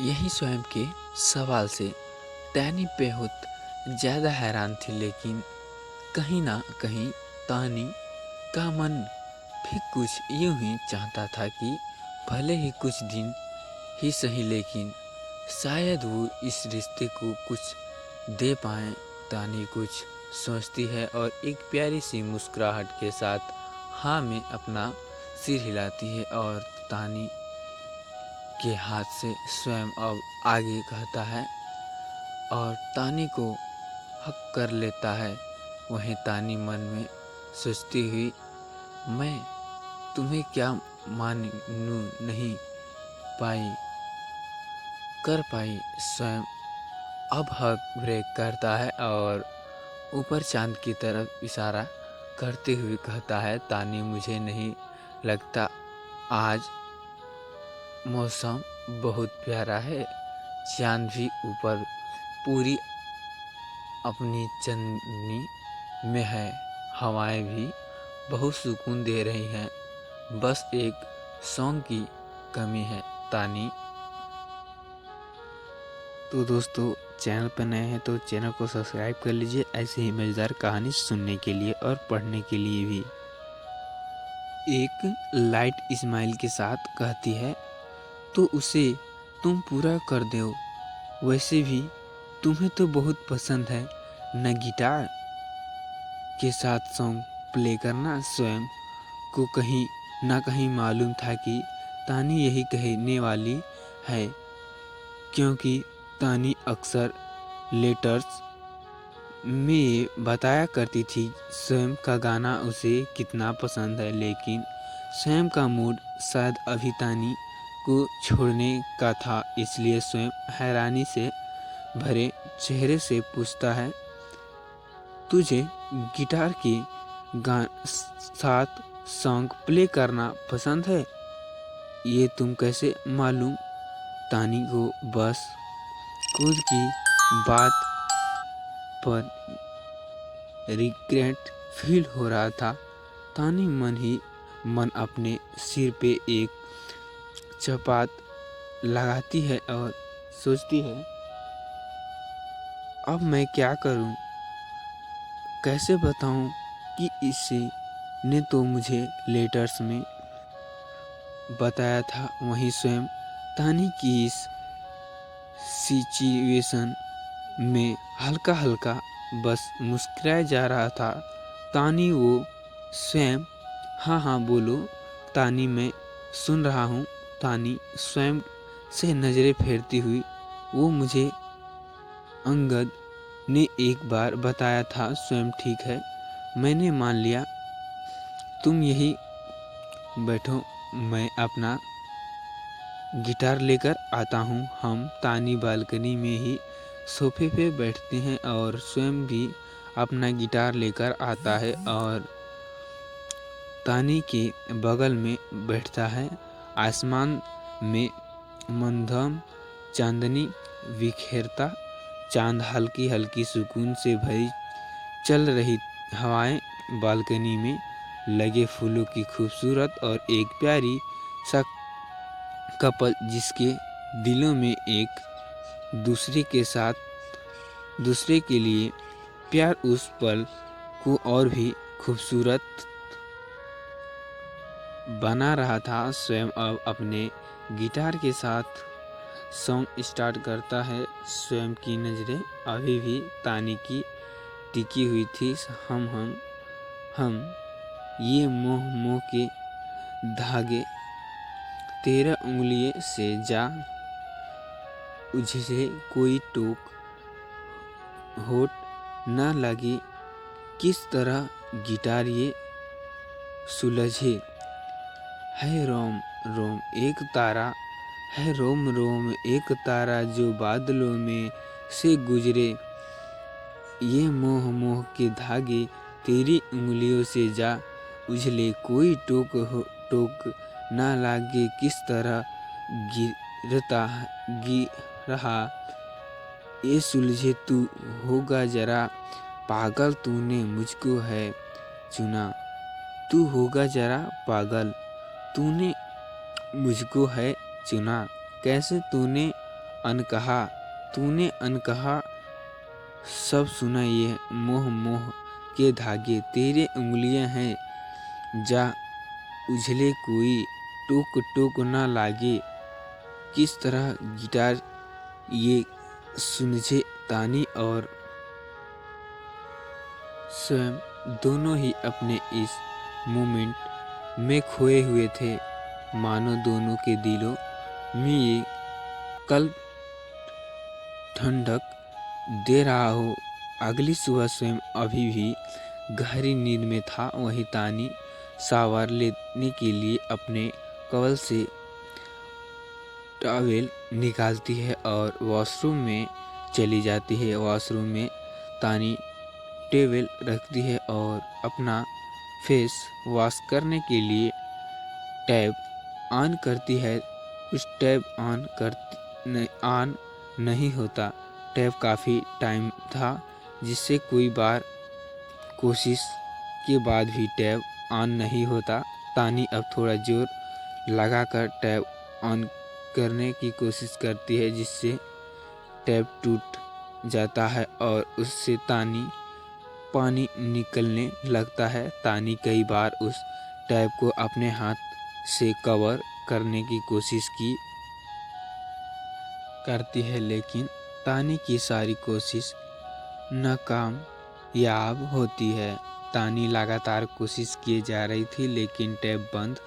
यही स्वयं के सवाल से टैनी बेहद ज़्यादा हैरान थी, लेकिन कहीं ना कहीं तानी का मन भी कुछ यूं ही चाहता था कि भले ही कुछ दिन ही सही, लेकिन शायद वो इस रिश्ते को कुछ दे पाए। तानी कुछ सोचती है और एक प्यारी सी मुस्कुराहट के साथ हाँ में अपना सिर हिलाती है, और तानी के हाथ से स्वयं अब आगे कहता है और तानी को हक कर लेता है। वहीं तानी मन में सोचती हुई, मैं तुम्हें क्या मानूं नहीं पाई कर पाई, स्वयं अब हक ब्रेक करता है और ऊपर चांद की तरफ इशारा करते हुए कहता है, तानी मुझे नहीं लगता आज मौसम बहुत प्यारा है। चांद भी ऊपर पूरी अपनी चंदनी में है। हवाएं भी बहुत सुकून दे रही हैं। बस एक सॉन्ग की कमी है तानी। तो दोस्तों, चैनल पर नए हैं तो चैनल को सब्सक्राइब कर लीजिए ऐसे ही मज़ेदार कहानी सुनने के लिए और पढ़ने के लिए भी। एक लाइट इस्माइल के साथ कहती है, तो उसे तुम पूरा कर दो। वैसे भी तुम्हें तो बहुत पसंद है न गिटार के साथ सॉन्ग प्ले करना। स्वयं को कहीं ना कहीं मालूम था कि तानी यही कहने वाली है, क्योंकि तानी अक्सर लेटर्स में बताया करती थी स्वयं का गाना उसे कितना पसंद है। लेकिन स्वयं का मूड शायद अभी तानी को छोड़ने का था, इसलिए स्वयं हैरानी से भरे चेहरे से पूछता है, तुझे गिटार के साथ सॉन्ग प्ले करना पसंद है? ये तुम कैसे मालूम? तानी को बस खुद की बात पर रिग्रेट फील हो रहा था। तानी मन ही मन अपने सिर पे एक चपात लगाती है और सोचती है, अब मैं क्या करूं? कैसे बताऊं कि इसे ने तो मुझे लेटर्स में बताया था। वहीं स्वयं तानी की इस सिचुएशन में हल्का हल्का बस मुस्कुराया जा रहा था। तानी वो स्वयं, हाँ हाँ बोलो तानी, मैं सुन रहा हूँ। तानी स्वयं से नज़रें फेरती हुई, वो मुझे अंगद ने एक बार बताया था। स्वयं ठीक है, मैंने मान लिया। तुम यही बैठो, मैं अपना गिटार लेकर आता हूँ। हम तानी बालकनी में ही सोफे पे बैठते हैं और स्वयं भी अपना गिटार लेकर आता है और तानी के बगल में बैठता है। आसमान में मंदम चांदनी बिखेरता चांद हल्की हल्की सुकून से भरी चल रही हवाएं बालकनी में लगे फूलों की खूबसूरत और एक प्यारी सा कपल जिसके दिलों में एक दूसरे के साथ दूसरे के लिए प्यार उस पल को और भी खूबसूरत बना रहा था। स्वयं अब अपने गिटार के साथ सॉन्ग स्टार्ट करता है। स्वयं की नज़रें अभी भी तानी की टिकी हुई थी। हम ये मोह मोह के धागे 13 उंगलियों से जा उझे कोई टोक होठ न लगे, किस तरह गिटार ये सुलझे है। रोम रोम एक तारा है, रोम रोम एक तारा जो बादलों में से गुजरे। ये मोह मोह के धागे तेरी उंगलियों से जा उछले, कोई टोक ना लागे, किस तरह गिरहा ये सुलझे। तू होगा जरा पागल, तूने मुझको है चुना। तू होगा जरा पागल, तूने मुझको है चुना। कैसे तूने अनकहा, तूने अनकहा सब सुना ये मोह मोह के धागे, तेरे उंगलियां हैं जा उझले कोई टूक टूक ना लागे। किस तरह गिटार ये सुलझे तानी और स्वयं दोनों ही अपने इस मोमेंट में खोए हुए थे, मानो दोनों के दिलों में ये कल्प ठंडक दे रहा हो। अगली सुबह स्वयं अभी भी गहरी नींद में था। वही तानी शावर लेने के लिए अपने कवल से टॉवेल निकालती है और वॉशरूम में चली जाती है। वॉशरूम में तानी टॉवेल रखती है और अपना फेस वॉश करने के लिए टैप ऑन करती है। उस टैप ऑन नहीं होता। टैप काफ़ी टाइम था, जिससे कोई बार कोशिश के बाद भी टैप ऑन नहीं होता। तानी अब थोड़ा जोर लगाकर टैप ऑन करने की कोशिश करती है, जिससे टैप टूट जाता है और उससे पानी निकलने लगता है। तानी कई बार उस टैप को अपने हाथ से कवर करने की कोशिश करती है, लेकिन तानी की सारी कोशिश नाकामयाब होती है। तानी लगातार कोशिश किए जा रही थी, लेकिन टैप बंद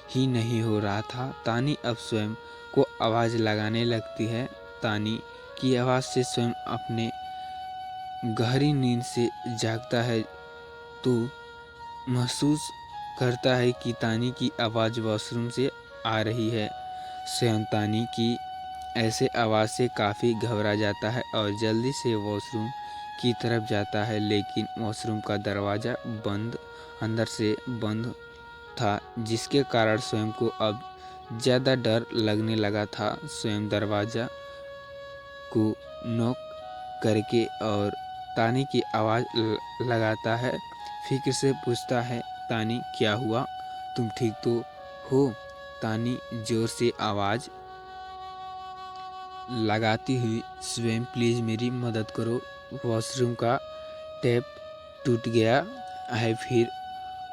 ही नहीं हो रहा था। तानी अब स्वयं को आवाज़ लगाने लगती है। तानी की आवाज़ से स्वयं अपने गहरी नींद से जागता है तो महसूस करता है कि तानी की आवाज़ वॉशरूम से आ रही है। स्वयं तानी की ऐसे आवाज़ से काफ़ी घबरा जाता है और जल्दी से वॉशरूम की तरफ जाता है, लेकिन वॉशरूम का दरवाज़ा अंदर से बंद था, जिसके कारण स्वयं को अब ज़्यादा डर लगने लगा था। स्वयं दरवाज़ा को नॉक करके और तानी की आवाज़ लगाता है। फिक्र से पूछता है, तानी क्या हुआ, तुम ठीक तो हो? तानी जोर से आवाज़ लगाती हुई, स्वयं प्लीज़ मेरी मदद करो, वॉशरूम का टैप टूट गया है फिर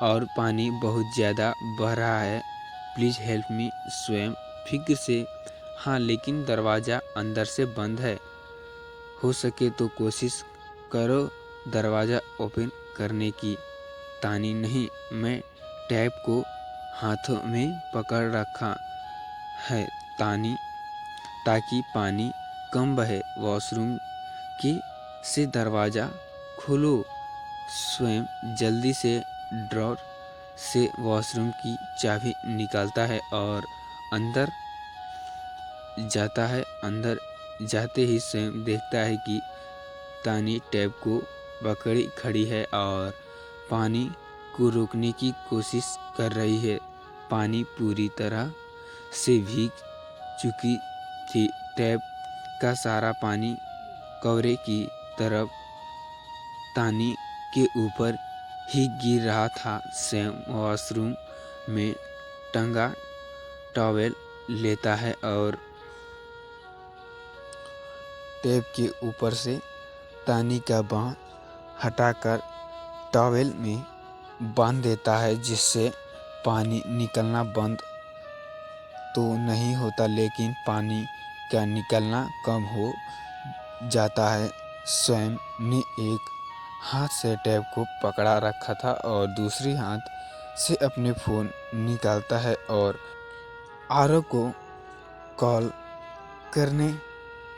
और पानी बहुत ज़्यादा बह रहा है, प्लीज़ हेल्प मी। स्वयं फिक्र से, हाँ लेकिन दरवाज़ा अंदर से बंद है, हो सके तो कोशिश करो दरवाज़ा ओपन करने की। तानी, नहीं, मैं टैप को हाथों में पकड़ रखा है तानी, ताकि पानी कम बहे। वॉशरूम की से दरवाज़ा खोलो। स्वयं जल्दी से ड्रॉर से वॉशरूम की चाबी निकालता है और अंदर जाता है। अंदर जाते ही स्वयं देखता है कि तानी टैप को पकड़ी खड़ी है और पानी को रोकने की कोशिश कर रही है। पानी पूरी तरह से भीग चुकी थी। टैप का सारा पानी कमरे की तरफ तानी के ऊपर ही गिर रहा था। स्वयं वॉशरूम में टंगा टॉवेल लेता है और टैप के ऊपर से तानी का बाँह हटाकर टॉवेल में बांध देता है, जिससे पानी निकलना बंद तो नहीं होता, लेकिन पानी का निकलना कम हो जाता है। स्वयं ने एक हाथ से टैप को पकड़ा रखा था और दूसरी हाथ से अपने फ़ोन निकालता है और आरव को कॉल करने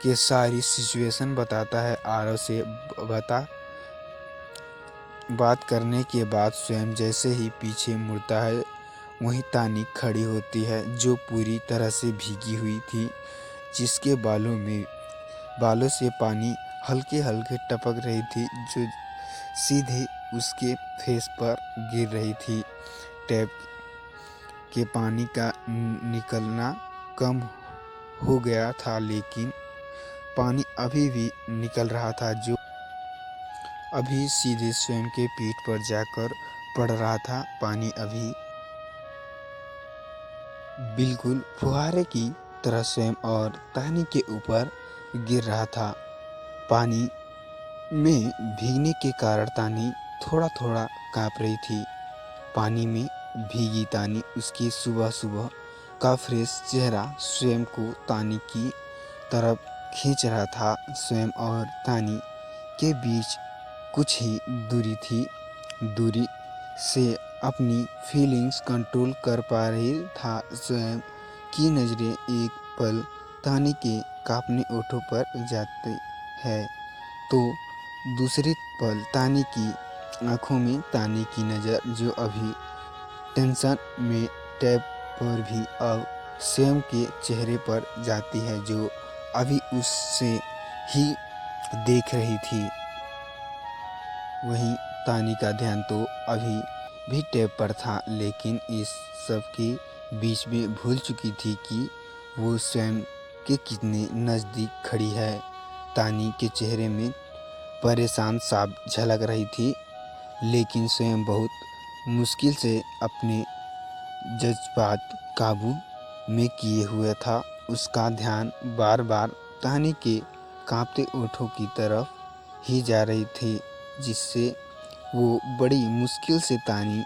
के सारी सिचुएशन बताता है। आरव से बात करने के बाद स्वयं जैसे ही पीछे मुड़ता है, वहीं तानी खड़ी होती है, जो पूरी तरह से भीगी हुई थी, जिसके बालों से पानी हल्के हल्के टपक रही थी, जो सीधे उसके फेस पर गिर रही थी। टैप के पानी का निकलना कम हो गया था, लेकिन पानी अभी भी निकल रहा था, जो अभी सीधे स्वयं के पीठ पर जाकर पड़ रहा था। पानी अभी बिल्कुल फुहारे की तरह स्वयं और तानी के ऊपर गिर रहा था। पानी में भीगने के कारण तानी थोड़ा थोड़ा काँप रही थी। पानी में भीगी तानी उसकी सुबह सुबह का फ्रेश चेहरा स्वयं को तानी की तरफ खींच रहा था। स्वयं और तानी के बीच कुछ ही दूरी थी। दूरी से अपनी फीलिंग्स कंट्रोल कर पा रही था। स्वयं की नज़रें एक पल तानी के कांपने ओठों पर जाती है तो दूसरे पल तानी की आंखों में। तानी की नज़र जो अभी टेंशन में टैब पर भी अब स्वयं के चेहरे पर जाती है जो अभी उससे ही देख रही थी। वहीं तानी का ध्यान तो अभी भी टैब पर था, लेकिन इस सब के बीच में भूल चुकी थी कि वो स्वयं के कितने नज़दीक खड़ी है। तानी के चेहरे में परेशान साफ झलक रही थी, लेकिन स्वयं बहुत मुश्किल से अपने जज्बात काबू में किए हुए था। उसका ध्यान बार बार तानी के कांपते ओठों की तरफ ही जा रही थी, जिससे वो बड़ी मुश्किल से तानी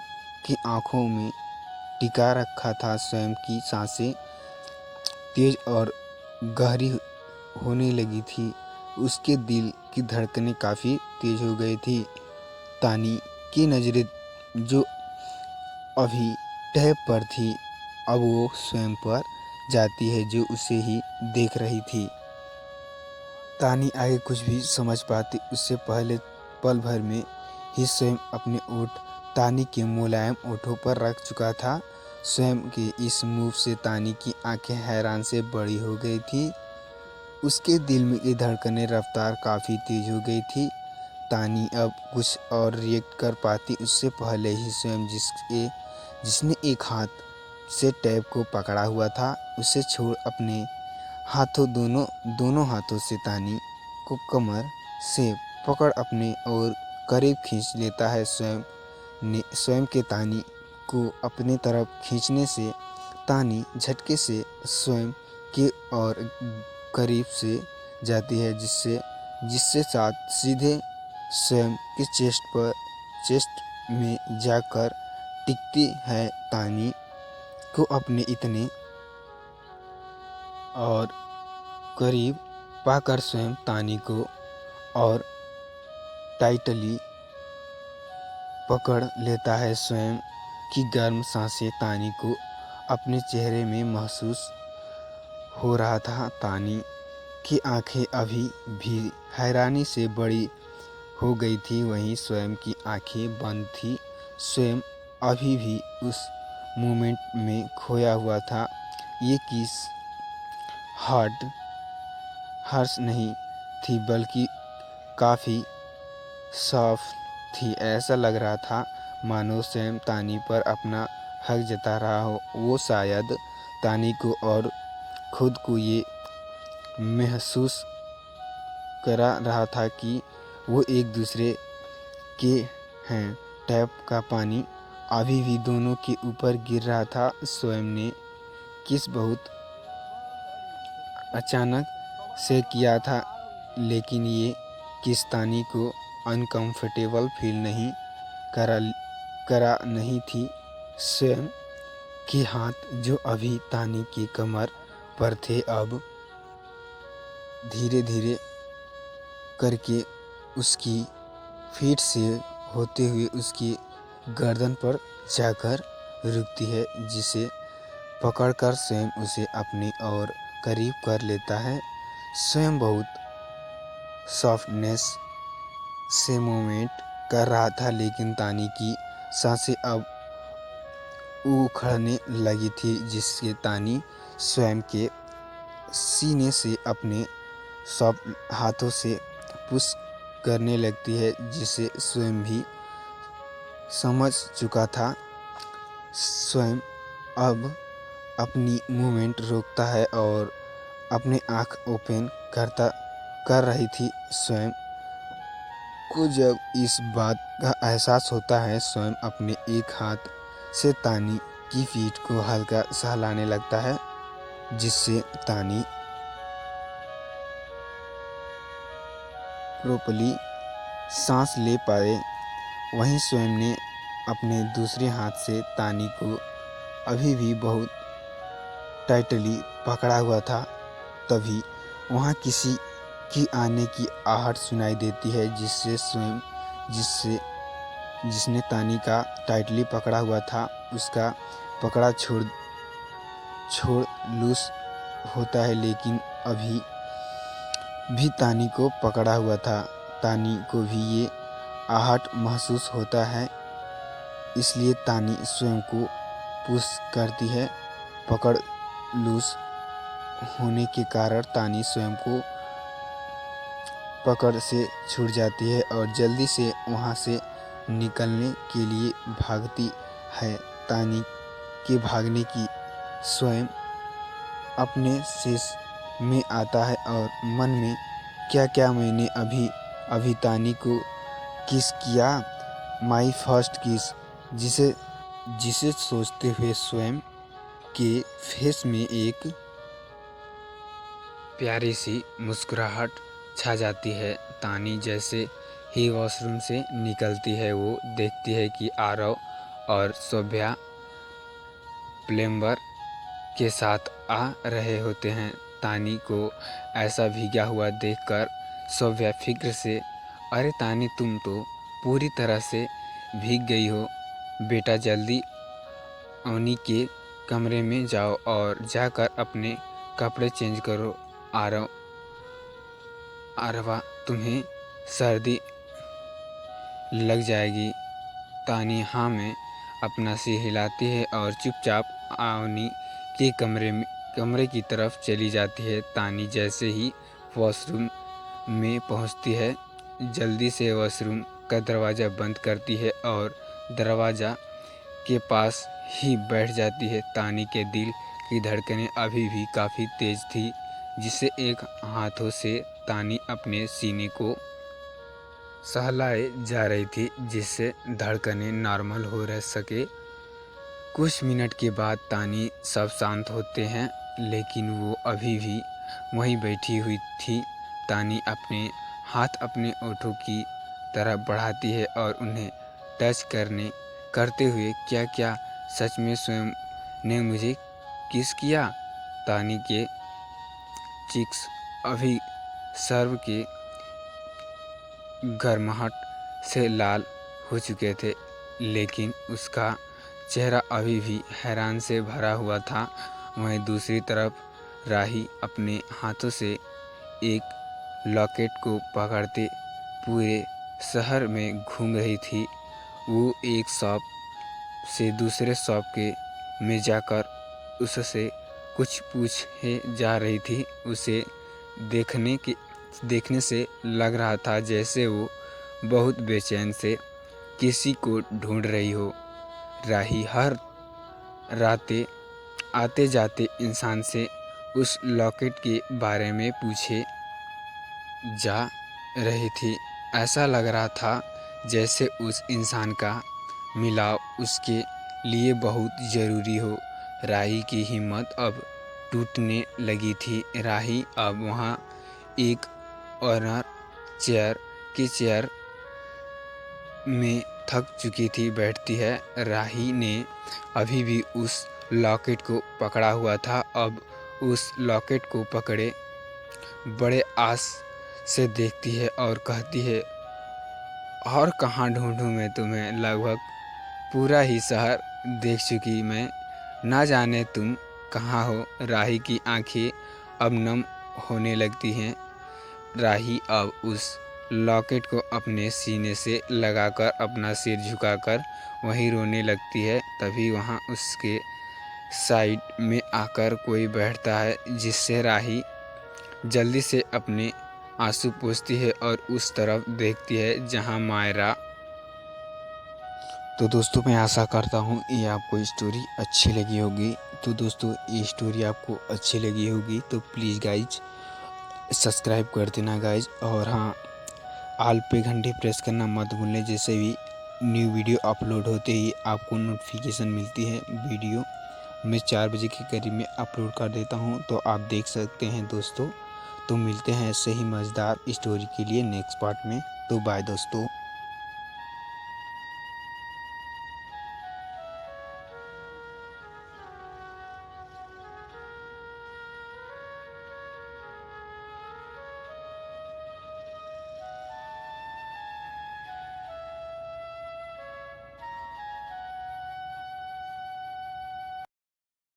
की आंखों में टिका रखा था। स्वयं की सांसें तेज और गहरी होने लगी थी। उसके दिल की धड़कनें काफ़ी तेज हो गई थी। तानी की नज़रें जो अभी टैब पर थी अब वो स्वयं पर जाती है जो उसे ही देख रही थी। तानी आगे कुछ भी समझ पाती उससे पहले पल भर में ही स्वयं अपने ओठ तानी के मुलायम ओठों पर रख चुका था। स्वयं के इस मूव से तानी की आंखें हैरान से बड़ी हो गई थी। उसके दिल में की धड़कनें रफ्तार काफ़ी तेज हो गई थी। तानी अब कुछ और रिएक्ट कर पाती उससे पहले ही स्वयं जिसने एक हाथ से टैब को पकड़ा हुआ था उसे छोड़ अपने दोनों हाथों से तानी को कमर से पकड़ अपने और करीब खींच लेता है। स्वयं के तानी को अपने तरफ खींचने से तानी झटके से स्वयं के और करीब से जाती है, जिससे साथ सीधे स्वयं के चेस्ट में जाकर टिकती है। तानी को अपने इतने और करीब पाकर स्वयं तानी को और टाइटली पकड़ लेता है। स्वयं की गर्म सांसें तानी को अपने चेहरे में महसूस हो रहा था। तानी की आंखें अभी भी हैरानी से बड़ी हो गई थी, वहीं स्वयं की आंखें बंद थी। स्वयं अभी भी उस मोमेंट में खोया हुआ था। ये किस हर्ष नहीं थी बल्कि काफ़ी सॉफ्ट थी। ऐसा लग रहा था मानो स्वयं तानी पर अपना हक जता रहा हो। वो शायद तानी को और खुद को ये महसूस करा रहा था कि वो एक दूसरे के हैं। टैप का पानी अभी भी दोनों के ऊपर गिर रहा था। स्वयं ने किस बहुत अचानक से किया था, लेकिन ये किस तानी को अनकंफर्टेबल फील नहीं करा नहीं थी। स्वयं के हाथ जो अभी तानी की कमर पर थे अब धीरे धीरे करके उसकी फीट से होते हुए उसकी गर्दन पर जाकर रुकती है, जिसे पकड़कर स्वयं उसे अपनी ओर करीब कर लेता है। स्वयं बहुत सॉफ्टनेस से मूवमेंट कर रहा था, लेकिन तानी की सांसें अब उखड़ने लगी थी, जिससे तानी स्वयं के सीने से अपने सॉफ्ट हाथों से पुश करने लगती है, जिसे स्वयं भी समझ चुका था। स्वयं अब अपनी मूवमेंट रोकता है और अपने आँख ओपन कर रही थी। स्वयं को जब इस बात का एहसास होता है, स्वयं अपने एक हाथ से तानी की पीठ को हल्का सहलाने लगता है। जिससे तानी प्रॉपर्ली सांस ले पाए। वहीं स्वयं ने अपने दूसरे हाथ से तानी को अभी भी बहुत टाइटली पकड़ा हुआ था। तभी वहाँ किसी की आने की आहट सुनाई देती है, जिसने तानी का टाइटली पकड़ा हुआ था उसका पकड़ा छोड़ लूज होता है, लेकिन अभी भी तानी को पकड़ा हुआ था। तानी को भी ये आहट महसूस होता है, इसलिए तानी स्वयं को पुश करती है। पकड़ लूज होने के कारण तानी स्वयं को पकड़ से छूट जाती है और जल्दी से वहाँ से निकलने के लिए भागती है। तानी के भागने की स्वयं अपने शेष में आता है और मन में क्या क्या मैंने अभी तानी को किस किया, माई फर्स्ट किस, जिसे सोचते हुए स्वयं के फेस में एक प्यारी सी मुस्कुराहट छा जाती है। तानी जैसे ही वॉशरूम से निकलती है वो देखती है कि आरव और शोभ्या प्लम्बर के साथ आ रहे होते हैं। तानी को ऐसा भीगा हुआ देखकर शोभ्या फिक्र से, अरे तानी तुम तो पूरी तरह से भीग गई हो, बेटा जल्दी अवनी के कमरे में जाओ और जाकर अपने कपड़े चेंज करो। आरवा तुम्हें सर्दी लग जाएगी। तानी हाँ में अपना सिर हिलाती है और चुपचाप अवनी के कमरे की तरफ चली जाती है। तानी जैसे ही वॉशरूम में पहुंचती है जल्दी से वॉशरूम का दरवाज़ा बंद करती है और दरवाज़ा के पास ही बैठ जाती है। तानी के दिल की धड़कनें अभी भी काफ़ी तेज़ थी, जिससे एक हाथों से तानी अपने सीने को सहलाए जा रही थी, जिससे धड़कनें नॉर्मल हो रह सके। कुछ मिनट के बाद तानी सब शांत होते हैं, लेकिन वो अभी भी वहीं बैठी हुई थी। तानी अपने हाथ अपने ओठों की तरफ बढ़ाती है और उन्हें टच करते हुए, क्या क्या सच में स्वयं ने मुझे किस किया? तानी के चिक्स अभी सर्व के गर्माहट से लाल हो चुके थे, लेकिन उसका चेहरा अभी भी हैरान से भरा हुआ था। वहीं दूसरी तरफ राही अपने हाथों से एक लॉकेट को पकड़ते पूरे शहर में घूम रही थी। वो एक शॉप से दूसरे शॉप में जाकर उससे कुछ पूछे जा रही थी। उसे देखने से लग रहा था जैसे वो बहुत बेचैन से किसी को ढूंढ रही हो। राही हर रातें आते जाते इंसान से उस लॉकेट के बारे में पूछे जा रही थी। ऐसा लग रहा था जैसे उस इंसान का मिलाव उसके लिए बहुत ज़रूरी हो। राही की हिम्मत अब टूटने लगी थी। राही अब वहाँ एक ऑनर चेयर में थक चुकी थी बैठती है। राही ने अभी भी उस लॉकेट को पकड़ा हुआ था। अब उस लॉकेट को पकड़े बड़े आस से देखती है और कहती है, और कहाँ ढूंढूं मैं तुम्हें? लगभग पूरा ही शहर देख चुकी मैं, ना जाने तुम कहाँ हो। राही की आंखें अब नम होने लगती हैं। राही अब उस लॉकेट को अपने सीने से लगाकर अपना सिर झुकाकर वहीं रोने लगती है। तभी वहाँ उसके साइड में आकर कोई बैठता है, जिससे राही जल्दी से अपने आंसू पोंछती है और उस तरफ देखती है जहाँ मायरा। तो दोस्तों मैं आशा करता हूँ ये आपको स्टोरी अच्छी लगी होगी। तो दोस्तों ये स्टोरी आपको अच्छी लगी होगी तो प्लीज़ गाइज सब्सक्राइब कर देना गाइज, और हाँ ऑल पे घंटे प्रेस करना मत भूलना, जैसे भी न्यू वीडियो अपलोड होते ही आपको नोटिफिकेशन मिलती है वीडियो मैं 4 बजे के करीब में अपलोड कर देता हूँ, तो आप देख सकते हैं दोस्तों। तो मिलते हैं ऐसे ही मज़ेदार स्टोरी के लिए नेक्स्ट पार्ट में। तो बाय दोस्तों।